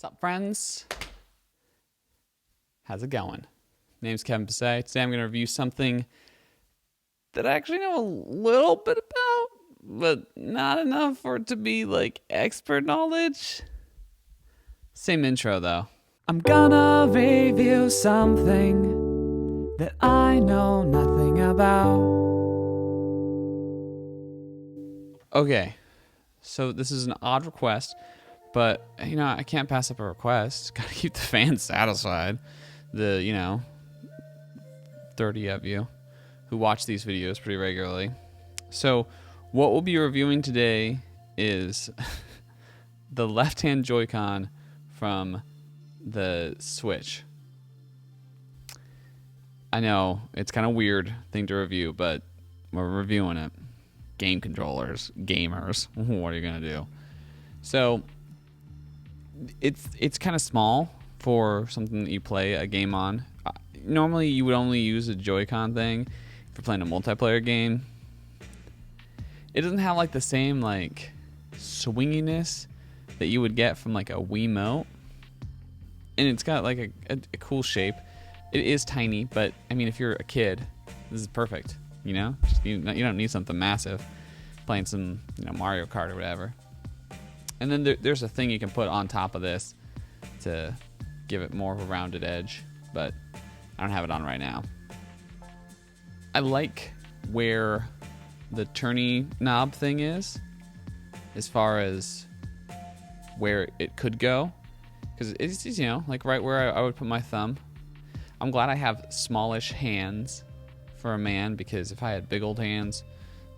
Sup, friends? How's it going? Name's Kevin Passay. Today I'm going to review something that I actually know a little bit about, but not enough for it to be like expert knowledge. Same intro though. I'm gonna review something that I know nothing about. Okay, so this is an odd request, but I can't pass up a request. Gotta keep the fans satisfied. The 30 of you who watch these videos pretty regularly. So what we'll be reviewing today is the left-hand Joy-Con from the Switch. I know it's kind of weird thing to review, but we're reviewing it. Game controllers, gamers, what are you gonna do? So it's kind of small for something that you play a game on. Normally you would only use a Joy-Con thing if you're playing a multiplayer game. It doesn't have like the same like swinginess that you would get from like a Wiimote, and it's got like a cool shape. It is tiny, but I mean, if you're a kid, this is perfect. You don't need something massive. Playing some Mario Kart or whatever. And then there's a thing you can put on top of this to give it more of a rounded edge, but I don't have it on right now. I like where the turny knob thing is as far as where it could go, because it's like right where I would put my thumb. I'm glad I have smallish hands for a man, because if I had big old hands,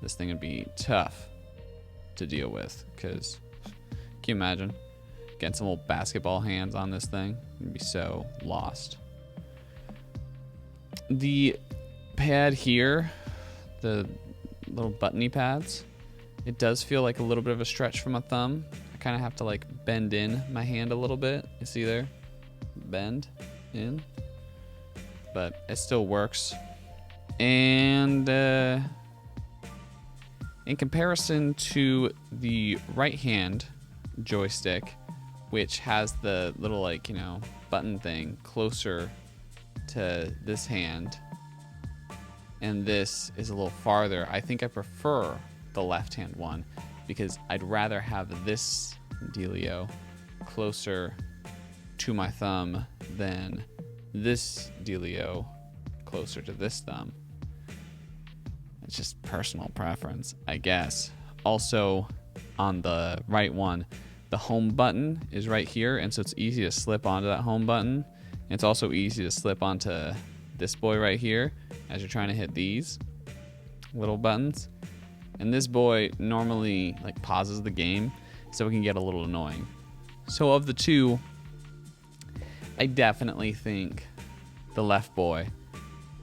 this thing would be tough to deal with. Because can you imagine getting some old basketball hands on this thing? You'd be so lost. The pad here, the little buttony pads, it does feel like a little bit of a stretch from a thumb. I kind of have to like bend in my hand a little bit. You see there? Bend in. But it still works. And in comparison to the right hand joystick, which has the little button thing closer to this hand, and this is a little farther, I think I prefer the left hand one, because I'd rather have this dealio closer to my thumb than this dealio closer to this thumb. It's just personal preference, I guess. Also, on the right one, the home button is right here, and so it's easy to slip onto that home button. And it's also easy to slip onto this boy right here as you're trying to hit these little buttons. And this boy normally pauses the game, so it can get a little annoying. So of the two, I definitely think the left boy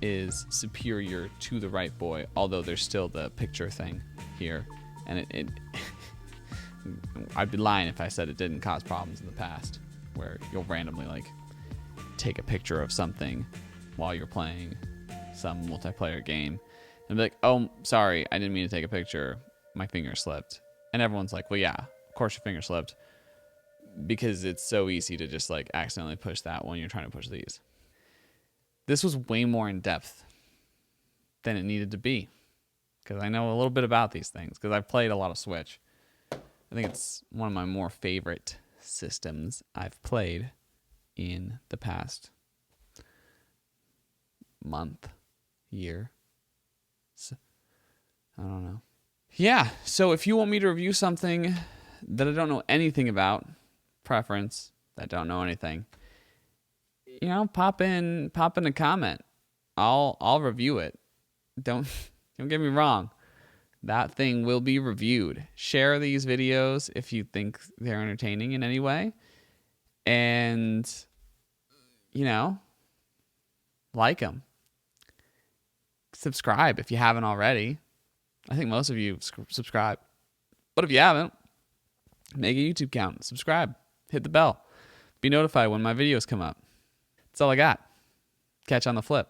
is superior to the right boy, although there's still the picture thing here, and it I'd be lying if I said it didn't cause problems in the past, where you'll randomly take a picture of something while you're playing some multiplayer game and be like, oh, sorry, I didn't mean to take a picture, my finger slipped. And everyone's like, well, yeah, of course your finger slipped, because it's so easy to just accidentally push that when you're trying to push these. This was way more in depth than it needed to be, because I know a little bit about these things, because I've played a lot of Switch. I think it's one of my more favorite systems I've played in the past month, year. So, I don't know. Yeah, so if you want me to review something that I don't know anything about, preference, that don't know anything, pop in a comment. I'll review it. Don't get me wrong. That thing will be reviewed. Share these videos if you think they're entertaining in any way. And like them. Subscribe if you haven't already. I think most of you subscribe. But if you haven't, make a YouTube account. Subscribe. Hit the bell. Be notified when my videos come up. That's all I got. Catch you on the flip.